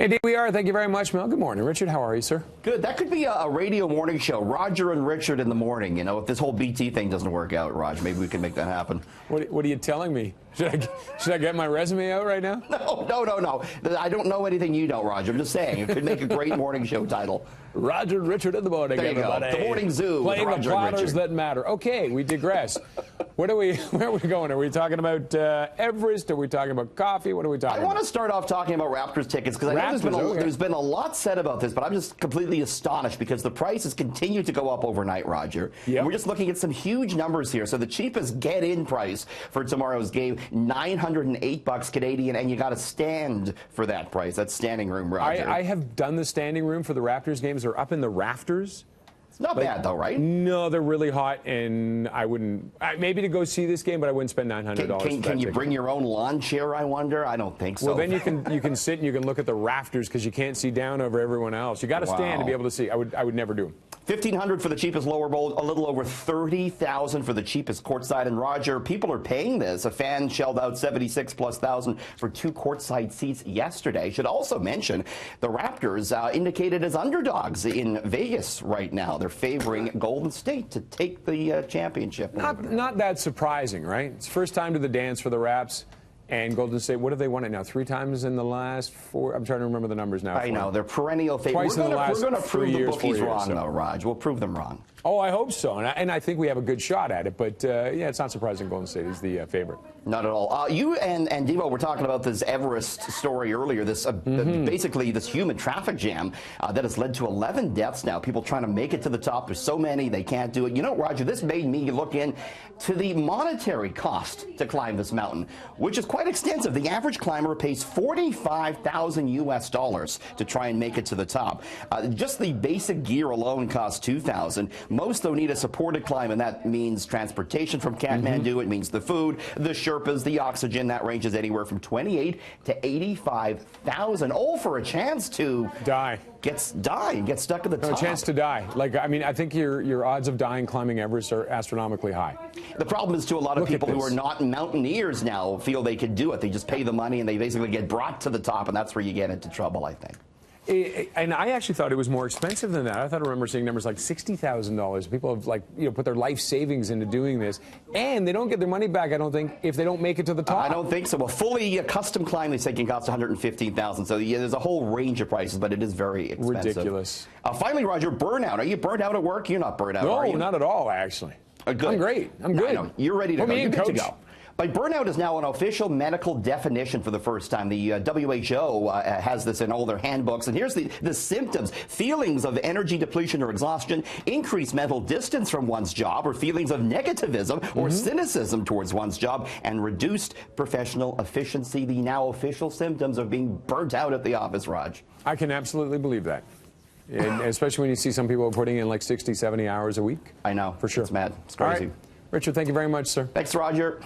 Indeed we are. Thank you very much, Mel. Good morning, Richard. How are you, sir? Good. That could be a radio morning show. Roger and Richard in the morning. You know, if this whole BT thing doesn't work out, Raj, maybe we can make that happen. What are you telling me? Should I get my resume out right now? No. I don't know anything you don't, Roger. I'm just saying. It could make a great morning show title. Roger and Richard in the morning, there you everybody. Go. The Morning Zoo. Playing with the plotters that matter. Okay, we digress. Where are we going? Are we talking about Everest? Are we talking about coffee? What are we talking about? I want to start off talking about Raptors tickets because I know there's been a lot said about this, but I'm just completely astonished because the prices continue to go up overnight, Roger. Yep. And we're just looking at some huge numbers here. So the cheapest get-in price for tomorrow's game, $908 Canadian, and you got to stand for that price. That's standing room, Roger. I have done the standing room for the Raptors games. They're up in the rafters. It's not bad, though, right? No, they're really hot, and I wouldn't. Maybe to go see this game, but I wouldn't spend $900. Can you bring your own lawn chair? I wonder. I don't think so. Well, then you can sit and you can look at the rafters because you can't see down over everyone else. You got to stand to be able to see. I would never do them. $1,500 for the cheapest lower bowl, a little over $30,000 for the cheapest courtside. And Roger, people are paying this. A fan shelled out $76,000+ for 2 courtside seats yesterday. Should also mention the Raptors indicated as underdogs in Vegas right now. They're favoring Golden State to take the championship. Not that surprising, right? It's first time to the dance for the Raps. And Golden State, what have they won it now? 3 times in the last 4? I'm trying to remember the numbers now. I know. They're perennial favorites. We're going to prove the bookies wrong, though, Raj. We'll prove them wrong. Oh, I hope so. And I think we have a good shot at it. But, yeah, it's not surprising Golden State is the favorite. Not at all. You and Devo were talking about this Everest story earlier, this basically this human traffic jam that has led to 11 deaths now. People trying to make it to the top. There's so many, they can't do it. You know, Roger, this made me look into the monetary cost to climb this mountain, which is quite extensive. The average climber pays $45,000 to try and make it to the top. Just the basic gear alone costs $2,000. Most, though, need a supported climb, and that means transportation from Kathmandu. It means the food, the Sherpas, the oxygen. That ranges anywhere from $28,000 to $85,000, all for a chance to get stuck at the top. A chance to die. Like, I mean, I think your odds of dying climbing Everest are astronomically high. The problem is, too, a lot of people who are not mountaineers now feel they can do it. They just pay the money and they basically get brought to the top, and that's where you get into trouble, I think. And I actually thought it was more expensive than that. I thought I remember seeing numbers like $60,000. People have put their life savings into doing this, and they don't get their money back, I don't think, if they don't make it to the top. I don't think so. A fully custom climb, they say, can cost $115,000. So yeah, there's a whole range of prices, but it is very expensive. Ridiculous. Finally, Roger, burnout. Are you burnt out at work? You're not burnt out, are you? No, not at all, actually. Good. I'm great. I'm good. No, you're ready to go. You're good to go. But burnout is now an official medical definition for the first time. The WHO has this in all their handbooks. And here's the symptoms: feelings of energy depletion or exhaustion, increased mental distance from one's job, or feelings of negativism or cynicism towards one's job, and reduced professional efficiency. The now official symptoms of being burnt out at the office, Raj. I can absolutely believe that. And especially when you see some people putting in like 60, 70 hours a week. I know. For sure. It's mad. It's crazy. All right. Richard, thank you very much, sir. Thanks, Roger.